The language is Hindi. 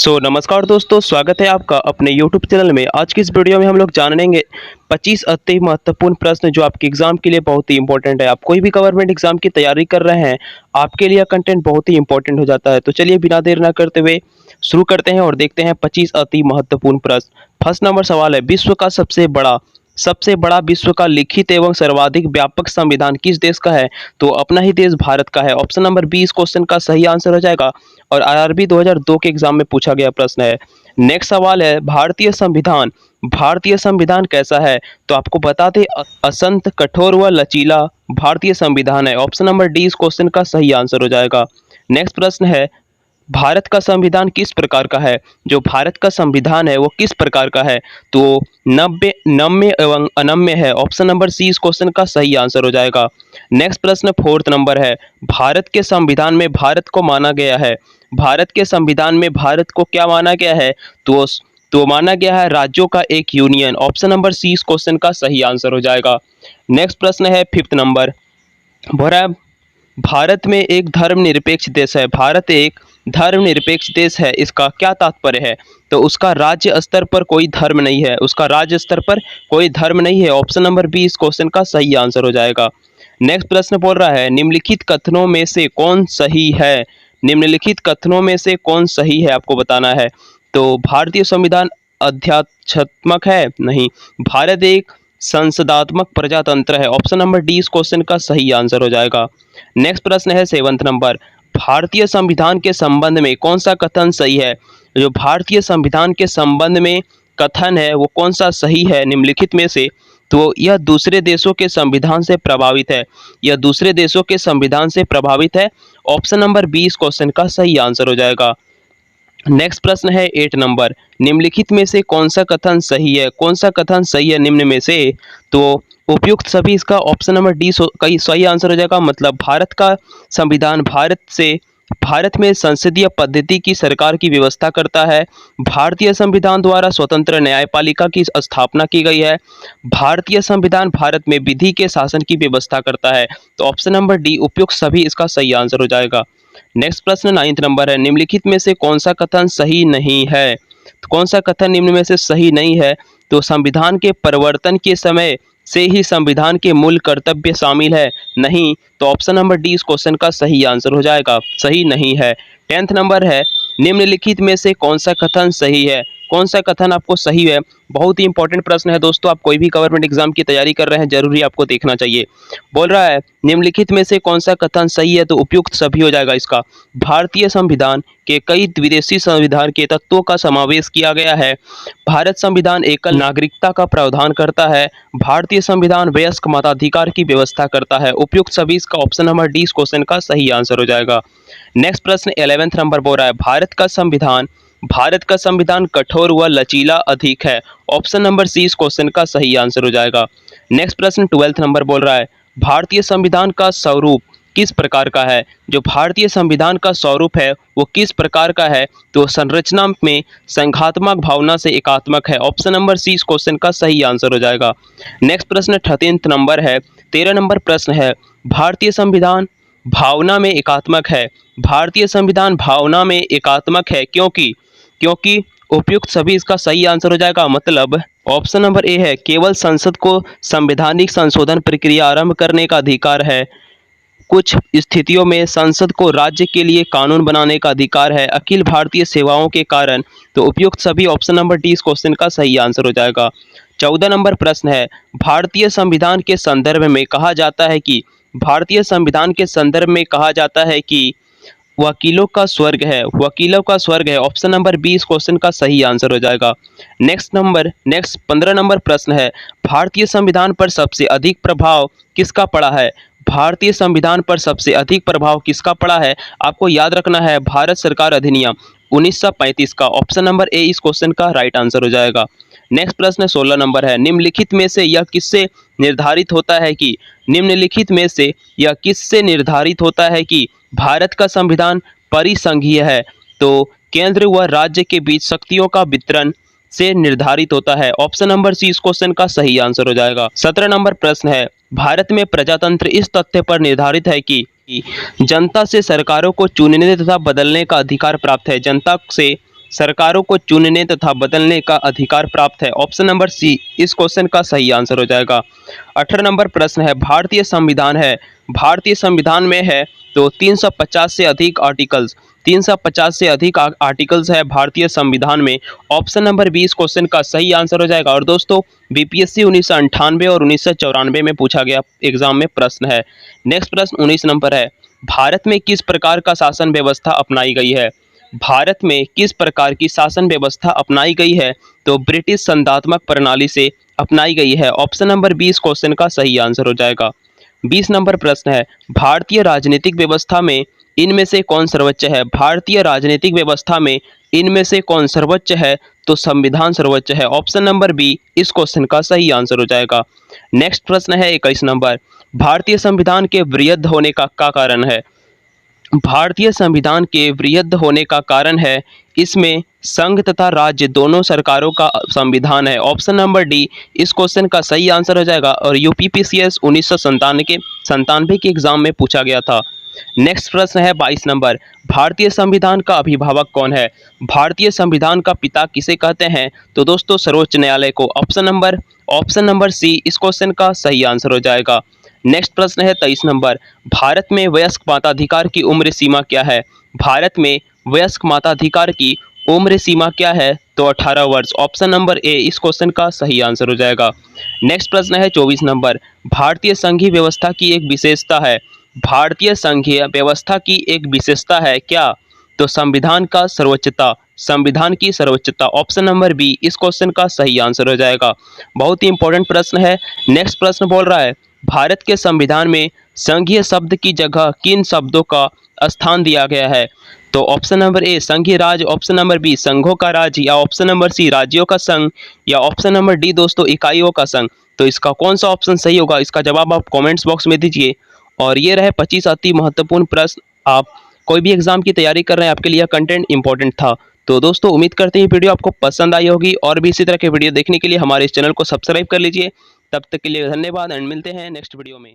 नमस्कार दोस्तों, स्वागत है आपका अपने YouTube चैनल में। आज की इस वीडियो में हम लोग जानेंगे 25 अति महत्वपूर्ण प्रश्न जो आपके एग्जाम के लिए बहुत ही इंपॉर्टेंट है। आप कोई भी गवर्नमेंट एग्जाम की तैयारी कर रहे हैं, आपके लिए कंटेंट बहुत ही इंपॉर्टेंट हो जाता है। तो चलिए बिना देर ना करते हुए शुरू करते हैं और देखते हैं 25 अति महत्वपूर्ण प्रश्न। फर्स्ट नंबर सवाल है, विश्व का सबसे बड़ा विश्व का लिखित एवं सर्वाधिक व्यापक संविधान किस देश का है? तो अपना ही देश भारत का है। ऑप्शन नंबर बी इस क्वेश्चन का सही आंसर हो जाएगा और आरआरबी 2002 के एग्जाम में पूछा गया प्रश्न है। नेक्स्ट सवाल है, भारतीय संविधान कैसा है? तो आपको बता दें, असंत, कठोर व लचीला भारतीय संविधान है। ऑप्शन नंबर डी इस क्वेश्चन का सही आंसर हो जाएगा। नेक्स्ट प्रश्न है, भारत का संविधान किस प्रकार का है? जो भारत का संविधान है वो किस प्रकार का है? तो नम्य एवं अनम्य है। ऑप्शन नंबर सी इस क्वेश्चन का सही आंसर हो जाएगा। नेक्स्ट प्रश्न फोर्थ नंबर है, भारत के संविधान में भारत को माना गया है। भारत के संविधान में भारत को क्या माना गया है? तो माना गया है राज्यों का एक यूनियन। ऑप्शन नंबर सी इस क्वेश्चन का सही आंसर हो जाएगा। नेक्स्ट प्रश्न है फिफ्थ नंबर, बोल रहा है भारत में एक धर्मनिरपेक्ष देश है। भारत एक धर्मनिरपेक्ष देश है, इसका क्या तात्पर्य है? तो उसका राज्य स्तर पर कोई धर्म नहीं है। उसका राज्य स्तर पर कोई धर्म नहीं है। ऑप्शन नंबर बी इस क्वेश्चन का सही आंसर हो जाएगा। नेक्स्ट प्रश्न बोल रहा है, निम्नलिखित कथनों में से कौन सही है? निम्नलिखित कथनों में से कौन सही है आपको बताना है। तो भारतीय संविधान अध्यात्मक है? नहीं। भारत एक संसदात्मक प्रजातंत्र है। ऑप्शन नंबर डी इस क्वेश्चन का सही आंसर हो जाएगा। नेक्स्ट प्रश्न है सेवंथ नंबर, भारतीय संविधान के संबंध में कौन सा कथन सही है? जो भारतीय संविधान के संबंध में कथन है वो कौन सा सही है निम्नलिखित में से? तो यह दूसरे देशों के संविधान से प्रभावित है। यह दूसरे देशों के संविधान से प्रभावित है। ऑप्शन नंबर बी इस क्वेश्चन का सही आंसर हो जाएगा। नेक्स्ट प्रश्न है 8 नंबर, निम्नलिखित में से कौन सा कथन सही है? कौन सा कथन सही है निम्न में से? तो उपयुक्त सभी, इसका ऑप्शन नंबर डी का सही आंसर हो जाएगा। मतलब भारत का संविधान भारत में संसदीय पद्धति की सरकार की व्यवस्था करता है। भारतीय संविधान द्वारा स्वतंत्र न्यायपालिका की स्थापना की गई है। भारतीय संविधान भारत में विधि के शासन की व्यवस्था करता है। तो ऑप्शन नंबर डी उपयुक्त सभी, इसका सही आंसर हो जाएगा। नेक्स्ट प्रश्न 9th नंबर है, निम्नलिखित में से कौन सा कथन सही नहीं है? तो कौन सा कथन निम्न में से सही नहीं है? तो संविधान के परिवर्तन के समय से ही संविधान के मूल कर्तव्य शामिल है। नहीं। तो ऑप्शन नंबर डी इस क्वेश्चन का सही आंसर हो जाएगा, सही नहीं है। 10th नंबर है, निम्नलिखित में से कौन सा कथन सही है? कौन सा कथन आपको सही है? बहुत ही इंपॉर्टेंट प्रश्न है दोस्तों। आप कोई भी गवर्नमेंट एग्जाम की तैयारी कर रहे हैं, जरूरी आपको देखना चाहिए। बोल रहा है निम्नलिखित में से कौन सा कथन सही है? तो उपयुक्त सभी हो जाएगा इसका। भारतीय संविधान के कई विदेशी संविधान के तत्वों का समावेश किया गया है। भारत संविधान एकल नागरिकता का प्रावधान करता है। भारतीय संविधान वयस्क मताधिकार की व्यवस्था करता है। उपयुक्त सभी, इसका ऑप्शन नंबर डी इस क्वेश्चन का सही आंसर हो जाएगा। नेक्स्ट प्रश्न 11th नंबर बोल रहा है, भारत का संविधान कठोर व लचीला अधिक है। ऑप्शन नंबर सी इस क्वेश्चन का सही आंसर हो जाएगा। नेक्स्ट प्रश्न 12th नंबर बोल रहा है, भारतीय संविधान का स्वरूप किस प्रकार का है? जो भारतीय संविधान का स्वरूप है वो किस प्रकार का है? तो संरचना में संघात्मक भावना से एकात्मक है। ऑप्शन नंबर सी इस क्वेश्चन का सही आंसर हो जाएगा। नेक्स्ट प्रश्न 13th नंबर है, 13 नंबर प्रश्न है, भारतीय संविधान भावना में एकात्मक है। भारतीय संविधान भावना में एकात्मक है क्योंकि उपयुक्त सभी, इसका सही आंसर हो जाएगा। मतलब ऑप्शन नंबर ए है, केवल संसद को संवैधानिक संशोधन प्रक्रिया आरंभ करने का अधिकार है। कुछ स्थितियों में संसद को राज्य के लिए कानून बनाने का अधिकार है, अखिल भारतीय सेवाओं के कारण। तो उपयुक्त सभी, ऑप्शन नंबर डी इस क्वेश्चन का सही आंसर हो जाएगा। 14 नंबर प्रश्न है, भारतीय संविधान के संदर्भ में कहा जाता है कि वकीलों का स्वर्ग है। ऑप्शन नंबर बी इस क्वेश्चन का सही आंसर हो जाएगा। नेक्स्ट 15 नंबर प्रश्न है, भारतीय संविधान पर सबसे अधिक प्रभाव किसका पड़ा है? भारतीय संविधान पर सबसे अधिक प्रभाव किसका पड़ा है? आपको याद रखना है, भारत सरकार अधिनियम 1935 का। ऑप्शन नंबर ए इस क्वेश्चन का राइट आंसर हो जाएगा। नेक्स्ट प्रश्न 16 नंबर है, निम्नलिखित में से यह किससे निर्धारित होता है कि भारत का संविधान परिसंघीय है? तो केंद्र व राज्य के बीच शक्तियों का वितरण से निर्धारित होता है। ऑप्शन नंबर सी इस क्वेश्चन का सही आंसर हो जाएगा। 17 नंबर प्रश्न है, भारत में प्रजातंत्र इस तथ्य पर निर्धारित है कि जनता से सरकारों को चुनने तथा बदलने का अधिकार प्राप्त है। जनता से सरकारों को चुनने तथा बदलने का अधिकार प्राप्त है? ऑप्शन नंबर सी इस क्वेश्चन का सही आंसर हो जाएगा। 18 नंबर प्रश्न है, भारतीय संविधान है, भारतीय संविधान में है तो 350 से अधिक आर्टिकल्स, 350 से अधिक आर्टिकल्स है भारतीय संविधान में। ऑप्शन नंबर बी इस क्वेश्चन का सही आंसर हो जाएगा। और दोस्तों बीपीएससी 1998 और 1994 में पूछा गया एग्जाम में प्रश्न है। नेक्स्ट प्रश्न 19 नंबर है, भारत में किस प्रकार का शासन व्यवस्था अपनाई गई है? भारत में किस प्रकार की शासन व्यवस्था अपनाई गई है? तो ब्रिटिश संदात्मक प्रणाली से अपनाई गई है। ऑप्शन नंबर बी इस क्वेश्चन का सही आंसर हो जाएगा। 20 नंबर प्रश्न है, भारतीय राजनीतिक व्यवस्था में इनमें से कौन सर्वोच्च है? भारतीय राजनीतिक व्यवस्था में इनमें से कौन सर्वोच्च है? तो संविधान सर्वोच्च है। ऑप्शन नंबर बी इस क्वेश्चन का सही आंसर हो जाएगा। नेक्स्ट प्रश्न है 21 नंबर, भारतीय संविधान के वृहद होने का क्या कारण है? भारतीय संविधान के वृहद होने का कारण है इसमें संघ तथा राज्य दोनों सरकारों का संविधान है। ऑप्शन नंबर डी इस क्वेश्चन का सही आंसर हो जाएगा और यूपीपीसीएस 1997 के एग्जाम में पूछा गया था। नेक्स्ट प्रश्न है 22 नंबर, भारतीय संविधान का अभिभावक कौन है? भारतीय संविधान का पिता किसे कहते हैं? तो दोस्तों सर्वोच्च न्यायालय को। ऑप्शन नंबर सी इस क्वेश्चन का सही आंसर हो जाएगा। नेक्स्ट प्रश्न है 23 नंबर, भारत में वयस्क माताधिकार की उम्र सीमा क्या है? भारत में वयस्क माताधिकार की उम्र सीमा क्या है? तो 18 वर्ष। ऑप्शन नंबर ए इस क्वेश्चन का सही आंसर हो जाएगा। नेक्स्ट प्रश्न है 24 नंबर, भारतीय संघीय व्यवस्था की एक विशेषता है, भारतीय संघीय व्यवस्था की एक विशेषता है क्या? तो संविधान का सर्वोच्चता, संविधान की सर्वोच्चता। ऑप्शन नंबर बी इस क्वेश्चन का सही आंसर हो जाएगा। बहुत ही इंपॉर्टेंट प्रश्न है। नेक्स्ट प्रश्न बोल रहा है, भारत के संविधान में संघीय शब्द की जगह किन शब्दों का स्थान दिया गया है? तो ऑप्शन नंबर ए संघीय राज, ऑप्शन नंबर बी संघों का राज्य, या ऑप्शन नंबर सी राज्यों का संघ, या ऑप्शन नंबर डी दोस्तों इकाइयों का संघ। तो इसका कौन सा ऑप्शन सही होगा, इसका जवाब आप कमेंट्स बॉक्स में दीजिए। और ये रहे 25 अति महत्वपूर्ण प्रश्न। आप कोई भी एग्जाम की तैयारी कर रहे हैं, आपके लिए कंटेंट इंपॉर्टेंट था। तो दोस्तों उम्मीद करते हैं वीडियो आपको पसंद आई होगी और भी इसी तरह के वीडियो देखने के लिए हमारे इस चैनल को सब्सक्राइब कर लीजिए। तब तक के लिए धन्यवाद एंड मिलते हैं नेक्स्ट वीडियो में।